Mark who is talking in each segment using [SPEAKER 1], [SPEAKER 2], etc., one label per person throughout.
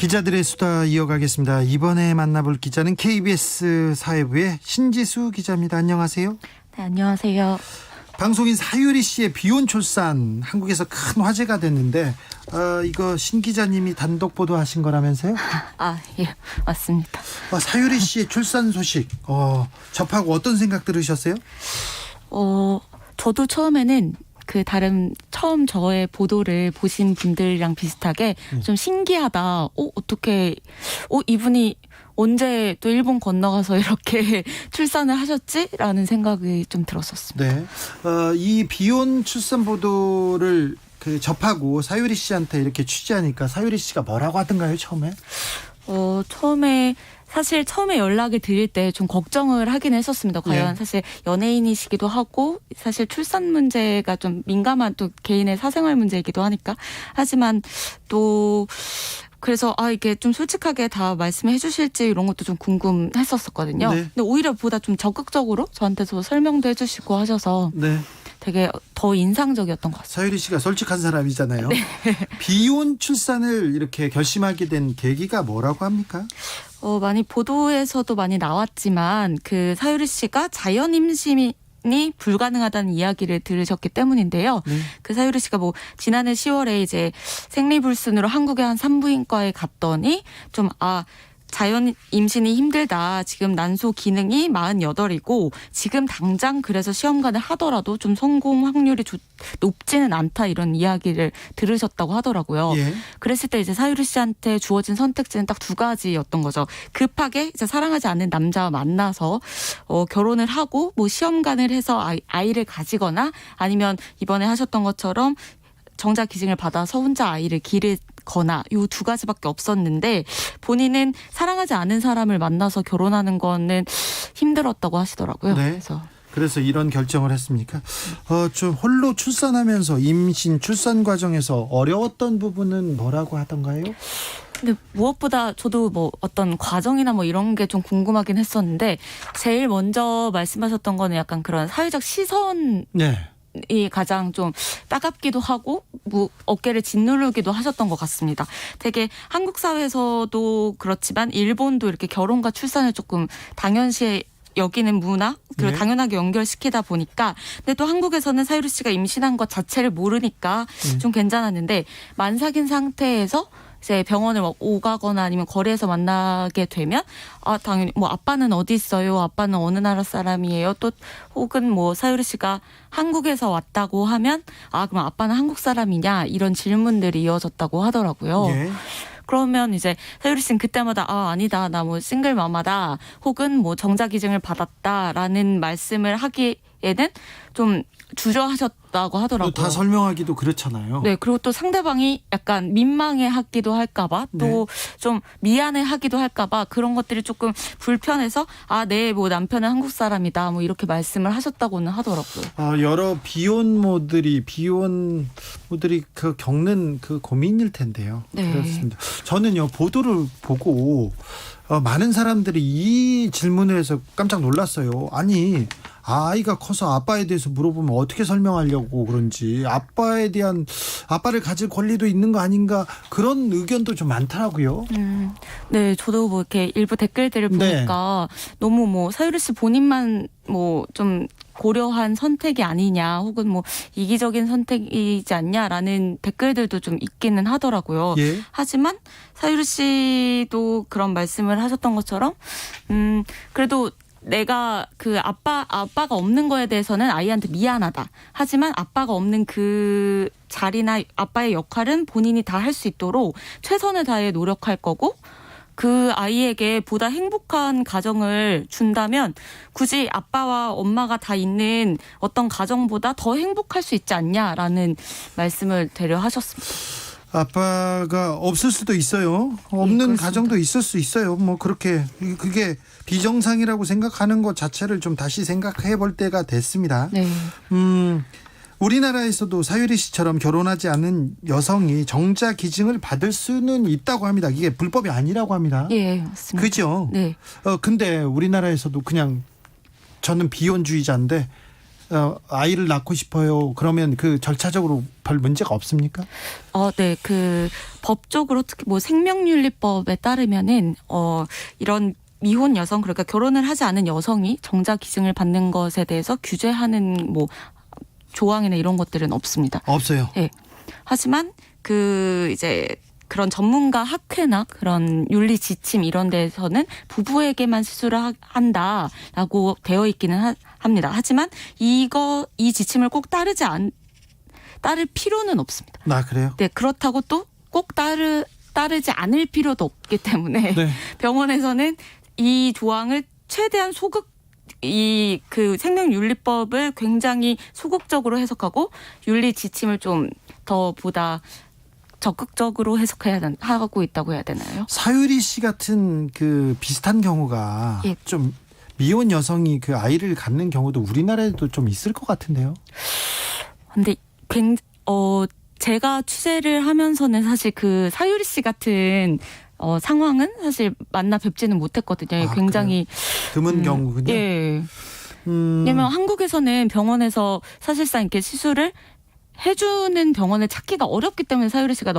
[SPEAKER 1] 기자들의 수다 이어가겠습니다. 이번에 만나볼 기자는 KBS 사회부의 신지수 기자입니다. 안녕하세요.
[SPEAKER 2] 네, 안녕하세요.
[SPEAKER 1] 방송인 사유리 씨의 비혼 출산 한국에서 큰 화제가 됐는데 이거 신 기자님이 단독 보도하신 거라면서요?
[SPEAKER 2] 예, 맞습니다.
[SPEAKER 1] 사유리 씨의 출산 소식 접하고 어떤 생각 들으셨어요?
[SPEAKER 2] 저도 처음에는 처음 저의 보도를 보신 분들이랑 비슷하게 좀 신기하다. 어떻게, 이분이 언제 또 일본 건너가서 이렇게 출산을 하셨지? 라는 생각이 좀 들었었습니다.
[SPEAKER 1] 네. 이 비혼 출산 보도를 접하고 사유리 씨한테 이렇게 취재하니까 사유리 씨가 뭐라고 하던가요, 처음에?
[SPEAKER 2] 처음에 연락을 드릴 때 좀 걱정을 하긴 했었습니다. 과연
[SPEAKER 1] 네.
[SPEAKER 2] 사실 연예인이시기도 하고 사실 출산 문제가 좀 민감한 또 개인의 사생활 문제이기도 하니까. 하지만 또 그래서 이게 좀 솔직하게 다 말씀해 주실지 이런 것도 좀 궁금했었거든요.
[SPEAKER 1] 네.
[SPEAKER 2] 근데 오히려 보다 좀 적극적으로 저한테서 설명도 해주시고 하셔서
[SPEAKER 1] 네.
[SPEAKER 2] 되게 더 인상적이었던 것 같습니다.
[SPEAKER 1] 사유리 씨가 솔직한 사람이잖아요.
[SPEAKER 2] 네.
[SPEAKER 1] 비혼 출산을 이렇게 결심하게 된 계기가 뭐라고 합니까?
[SPEAKER 2] 많이 보도에서도 많이 나왔지만 사유리 씨가 자연 임신이 불가능하다는 이야기를 들으셨기 때문인데요. 사유리 씨가 지난해 10월에 이제 생리불순으로 한국의 한 산부인과에 갔더니 자연 임신이 힘들다. 지금 난소 기능이 48이고 지금 당장 그래서 시험관을 하더라도 좀 성공 확률이 높지는 않다 이런 이야기를 들으셨다고 하더라고요.
[SPEAKER 1] 예.
[SPEAKER 2] 그랬을 때 이제 사유리 씨한테 주어진 선택지는 딱 두 가지였던 거죠. 급하게 이제 사랑하지 않는 남자와 만나서 결혼을 하고 시험관을 해서 아이를 가지거나 아니면 이번에 하셨던 것처럼 정자 기증을 받아서 혼자 아이를 기르거나 이 두 가지밖에 없었는데 본인은 사랑하지 않은 사람을 만나서 결혼하는 거는 힘들었다고 하시더라고요.
[SPEAKER 1] 네. 그래서 이런 결정을 했습니까? 좀 홀로 출산하면서 임신 출산 과정에서 어려웠던 부분은 뭐라고 하던가요?
[SPEAKER 2] 근데 무엇보다 저도 어떤 과정이나 이런 게 좀 궁금하긴 했었는데 제일 먼저 말씀하셨던 거는 약간 그런 사회적 시선 이 가장 좀 따갑기도 하고 어깨를 짓누르기도 하셨던 것 같습니다. 되게 한국 사회에서도 그렇지만 일본도 이렇게 결혼과 출산을 조금 당연시 여기는 문화 그리고 당연하게 연결시키다 보니까 근데 또 한국에서는 사유리 씨가 임신한 것 자체를 모르니까 좀 괜찮았는데 만삭인 상태에서 이제 병원을 오가거나 아니면 거리에서 만나게 되면 당연히 아빠는 어디 있어요? 아빠는 어느 나라 사람이에요? 또 혹은 사유리 씨가 한국에서 왔다고 하면 그럼 아빠는 한국 사람이냐? 이런 질문들이 이어졌다고 하더라고요.
[SPEAKER 1] 예.
[SPEAKER 2] 그러면 이제 사유리 씨는 그때마다 아니다. 나 싱글 마마다 혹은 정자 기증을 받았다라는 말씀을 하기에는 좀 주저하셨다고 하더라고요.
[SPEAKER 1] 다 설명하기도 그렇잖아요.
[SPEAKER 2] 네, 그리고 또 상대방이 약간 민망해하기도 할까봐 또 좀 미안해하기도 할까봐 그런 것들이 조금 불편해서 네, 남편은 한국 사람이다 이렇게 말씀을 하셨다고는 하더라고요.
[SPEAKER 1] 여러 비혼모들이 겪는 고민일 텐데요.
[SPEAKER 2] 네.
[SPEAKER 1] 그렇습니다. 저는요 보도를 보고 많은 사람들이 이 질문을 해서 깜짝 놀랐어요. 아니. 아이가 커서 아빠에 대해서 물어보면 어떻게 설명하려고 그런지 아빠를 가질 권리도 있는 거 아닌가 그런 의견도 좀 많더라고요.
[SPEAKER 2] 네, 저도 이렇게 일부 댓글들을 보니까 너무 사유리 씨 본인만 좀 고려한 선택이 아니냐 혹은 이기적인 선택이지 않냐라는 댓글들도 좀 있기는 하더라고요.
[SPEAKER 1] 예.
[SPEAKER 2] 하지만 사유리 씨도 그런 말씀을 하셨던 것처럼 그래도 내가 아빠가 없는 거에 대해서는 아이한테 미안하다. 하지만 아빠가 없는 그 자리나 아빠의 역할은 본인이 다 할 수 있도록 최선을 다해 노력할 거고 그 아이에게 보다 행복한 가정을 준다면 굳이 아빠와 엄마가 다 있는 어떤 가정보다 더 행복할 수 있지 않냐라는 말씀을 되려 하셨습니다.
[SPEAKER 1] 아빠가 없을 수도 있어요. 없는 가정도 있을 수 있어요. 그렇게 그게 비정상이라고 생각하는 것 자체를 좀 다시 생각해 볼 때가 됐습니다.
[SPEAKER 2] 네.
[SPEAKER 1] 우리나라에서도 사유리 씨처럼 결혼하지 않은 여성이 정자 기증을 받을 수는 있다고 합니다. 이게 불법이 아니라고 합니다.
[SPEAKER 2] 예, 맞습니다.
[SPEAKER 1] 그죠?
[SPEAKER 2] 네.
[SPEAKER 1] 근데 우리나라에서도 그냥 저는 비혼주의자인데 아이를 낳고 싶어요. 그러면 그 절차적으로 별 문제가 없습니까?
[SPEAKER 2] 네, 법적으로 특히 뭐 생명윤리법에 따르면은 이런 미혼 여성, 그러니까 결혼을 하지 않은 여성이 정자 기증을 받는 것에 대해서 규제하는 뭐 조항이나 이런 것들은 없습니다.
[SPEAKER 1] 없어요.
[SPEAKER 2] 네. 하지만 이제 그런 전문가 학회나 그런 윤리 지침 이런 데서는 부부에게만 시술을 한다라고 되어 있기는 합니다. 하지만 이 지침을 꼭 따를 필요는 없습니다.
[SPEAKER 1] 그래요?
[SPEAKER 2] 네, 그렇다고 또 꼭 따르지 않을 필요도 없기 때문에
[SPEAKER 1] 네.
[SPEAKER 2] 병원에서는 이 조항을 최대한 생명윤리법을 굉장히 소극적으로 해석하고 윤리 지침을 좀 더 보다 적극적으로 하고 있다고 해야 되나요?
[SPEAKER 1] 사유리 씨 같은 그 비슷한 경우가
[SPEAKER 2] 예.
[SPEAKER 1] 좀 미혼 여성이 그 아이를 갖는 경우도 우리나라에도 좀 있을 것 같은데요.
[SPEAKER 2] 근데 제가 취재를 하면서는 사실 그 사유리 씨 같은 상황은 사실 만나 뵙지는 못했거든요. 굉장히
[SPEAKER 1] 드문 경우군요.
[SPEAKER 2] 예. 왜냐면 한국에서는 병원에서 사실상 이렇게 시술을 해주는 병원을 찾기가 어렵기 때문에 사유리 씨가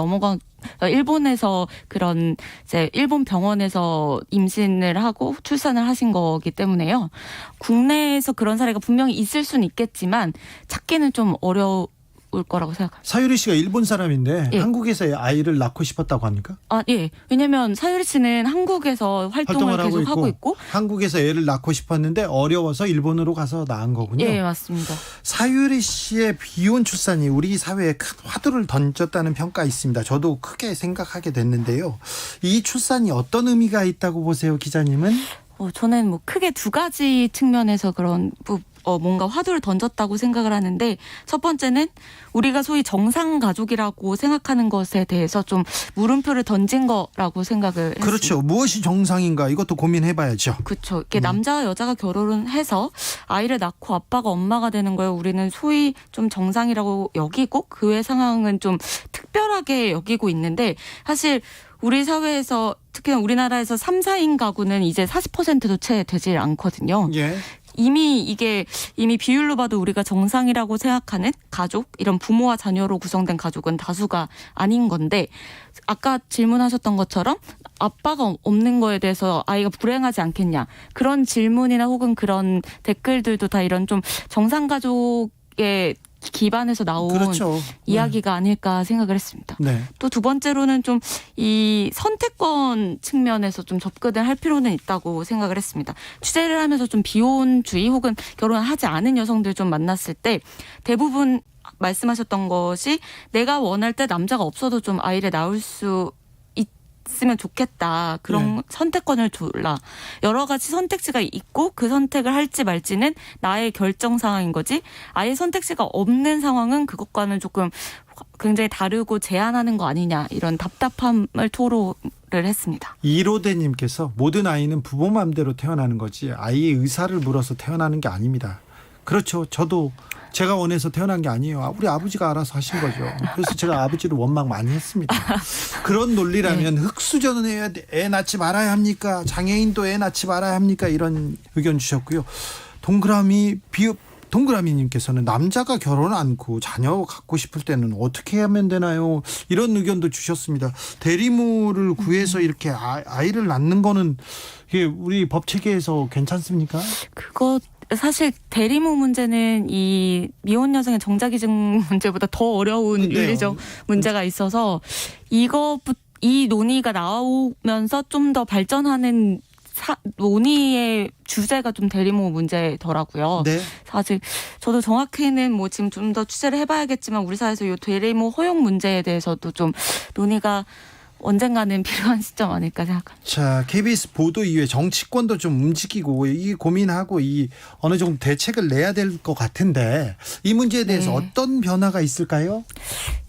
[SPEAKER 2] 일본에서 그런 이제 일본 병원에서 임신을 하고 출산을 하신 거기 때문에요. 국내에서 그런 사례가 분명히 있을 수는 있겠지만 찾기는 좀 어려울 거라고 생각합니다.
[SPEAKER 1] 사유리 씨가 일본 사람인데
[SPEAKER 2] 예.
[SPEAKER 1] 한국에서 아이를 낳고 싶었다고 합니까?
[SPEAKER 2] 예. 왜냐면 사유리 씨는 한국에서 활동을 계속 하고 있고
[SPEAKER 1] 한국에서 애를 낳고 싶었는데 어려워서 일본으로 가서 낳은 거군요.
[SPEAKER 2] 예, 맞습니다.
[SPEAKER 1] 사유리 씨의 비혼 출산이 우리 사회에 큰 화두를 던졌다는 평가 있습니다. 저도 크게 생각하게 됐는데요. 이 출산이 어떤 의미가 있다고 보세요, 기자님은?
[SPEAKER 2] 저는 뭐 크게 두 가지 측면에서 그런 뭔가 화두를 던졌다고 생각을 하는데, 첫 번째는 우리가 소위 정상 가족이라고 생각하는 것에 대해서 좀 물음표를 던진 거라고 생각을 했습니다.
[SPEAKER 1] 그렇죠. 무엇이 정상인가 이것도 고민해봐야죠.
[SPEAKER 2] 그렇죠. 이렇게 남자와 여자가 결혼을 해서 아이를 낳고 아빠가 엄마가 되는 걸 우리는 소위 좀 정상이라고 여기고 그 외 상황은 좀 특별하게 여기고 있는데, 사실 우리 사회에서 특히나 우리나라에서 3, 4인 가구는 이제 40%도 채 되질 않거든요.
[SPEAKER 1] 예.
[SPEAKER 2] 이미 비율로 봐도 우리가 정상이라고 생각하는 가족, 이런 부모와 자녀로 구성된 가족은 다수가 아닌 건데, 아까 질문하셨던 것처럼 아빠가 없는 거에 대해서 아이가 불행하지 않겠냐, 그런 질문이나 혹은 그런 댓글들도 다 이런 좀 정상 가족의 기반에서 나온
[SPEAKER 1] 그렇죠.
[SPEAKER 2] 이야기가 아닐까 생각을 했습니다.
[SPEAKER 1] 네.
[SPEAKER 2] 또 두 번째로는 좀 이 선택권 측면에서 좀 접근을 할 필요는 있다고 생각을 했습니다. 취재를 하면서 좀 비혼주의 혹은 결혼을 하지 않은 여성들 좀 만났을 때 대부분 말씀하셨던 것이, 내가 원할 때 남자가 없어도 좀 아이를 낳을 수 있으면 좋겠다. 그런
[SPEAKER 1] 네.
[SPEAKER 2] 선택권을 줘라. 여러 가지 선택지가 있고 그 선택을 할지 말지는 나의 결정 상황인 거지, 아예 선택지가 없는 상황은 그것과는 조금 굉장히 다르고 제한하는 거 아니냐, 이런 답답함을 토로를 했습니다.
[SPEAKER 1] 이로대님께서 모든 아이는 부모 마음대로 태어나는 거지 아이의 의사를 물어서 태어나는 게 아닙니다. 그렇죠. 저도 제가 원해서 태어난 게 아니에요. 우리 아버지가 알아서 하신 거죠. 그래서 제가 아버지를 원망 많이 했습니다. 그런 논리라면 흑수저는 애 낳지 말아야 합니까? 장애인도 애 낳지 말아야 합니까? 이런 의견 주셨고요. 동그라미님께서는 남자가 결혼 않고 자녀 갖고 싶을 때는 어떻게 하면 되나요? 이런 의견도 주셨습니다. 대리모를 구해서 이렇게 아이를 낳는 거는 이게 우리 법 체계에서 괜찮습니까?
[SPEAKER 2] 사실 대리모 문제는 이 미혼 여성의 정자기증 문제보다 더 어려운 윤리적 문제가 있어서 이 논의가 나오면서 좀 더 발전하는 논의의 주제가 좀 대리모 문제더라고요.
[SPEAKER 1] 네.
[SPEAKER 2] 사실 저도 정확히는 뭐 지금 좀 더 취재를 해봐야겠지만 우리 사회에서 이 대리모 허용 문제에 대해서도 좀 논의가 언젠가는 필요한 시점 아닐까 생각합니다.
[SPEAKER 1] 자, KBS 보도 이후에 정치권도 좀 움직이고 이 고민하고 이 어느 정도 대책을 내야 될 것 같은데 이 문제에 대해서 어떤 변화가 있을까요?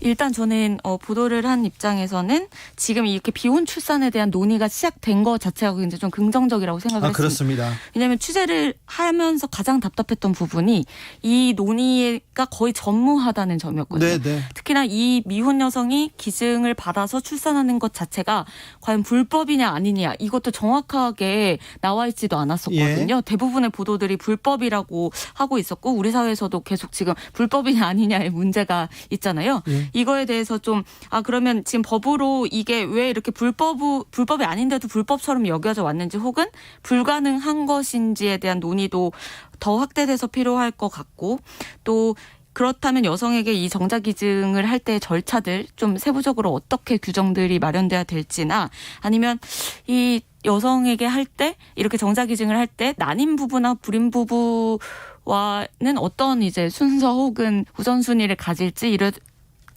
[SPEAKER 2] 일단 저는 보도를 한 입장에서는 지금 이렇게 비혼 출산에 대한 논의가 시작된 것 자체가 굉장히 좀 긍정적이라고 생각을 했습니다.
[SPEAKER 1] 그렇습니다.
[SPEAKER 2] 왜냐하면 취재를 하면서 가장 답답했던 부분이 이 논의가 거의 전무하다는 점이었거든요.
[SPEAKER 1] 네.
[SPEAKER 2] 특히나 이 미혼 여성이 기증을 받아서 출산하는 것 자체가 과연 불법이냐 아니냐 이것도 정확하게 나와 있지도 않았었거든요. 대부분의 보도들이 불법이라고 하고 있었고 우리 사회에서도 계속 지금 불법이냐 아니냐의 문제가 있잖아요. 이거에 대해서 좀 그러면 지금 법으로 이게 왜 이렇게 불법이 아닌데도 불법처럼 여겨져 왔는지 혹은 불가능한 것인지에 대한 논의도 더 확대돼서 필요할 것 같고 또 그렇다면 여성에게 이 정자기증을 할 때의 절차들 좀 세부적으로 어떻게 규정들이 마련돼야 될지나 아니면 이 여성에게 할 때 이렇게 정자기증을 할 때 난임 부부나 불임 부부와는 어떤 이제 순서 혹은 우선순위를 가질지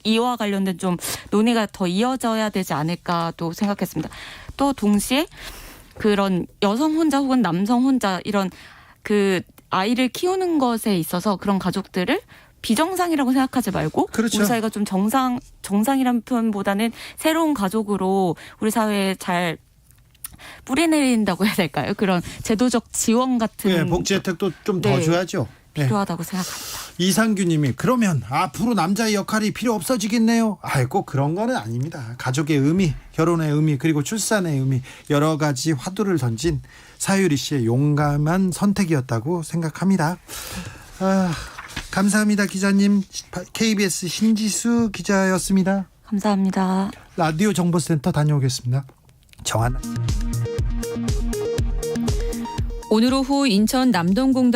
[SPEAKER 2] 이와 관련된 좀 논의가 더 이어져야 되지 않을까도 생각했습니다. 또 동시에 그런 여성 혼자 혹은 남성 혼자 이런 그 아이를 키우는 것에 있어서 그런 가족들을 비정상이라고 생각하지 말고
[SPEAKER 1] 그렇죠.
[SPEAKER 2] 우리 사회가 좀 정상이라는 표현보다는 새로운 가족으로 우리 사회에 잘 뿌리내린다고 해야 될까요? 그런 제도적 지원 같은
[SPEAKER 1] 복지 혜택도 좀 더 줘야죠.
[SPEAKER 2] 필요하다고 생각합니다.
[SPEAKER 1] 이상규님이 그러면 앞으로 남자의 역할이 필요 없어지겠네요. 꼭 그런 거는 아닙니다. 가족의 의미, 결혼의 의미, 그리고 출산의 의미 여러 가지 화두를 던진 사유리 씨의 용감한 선택이었다고 생각합니다. 감사합니다, 기자님. KBS 신지수 기자였습니다.
[SPEAKER 2] 감사합니다.
[SPEAKER 1] 라디오 정보센터 다녀오겠습니다. 정한.
[SPEAKER 3] 오늘 오후 인천 남동공단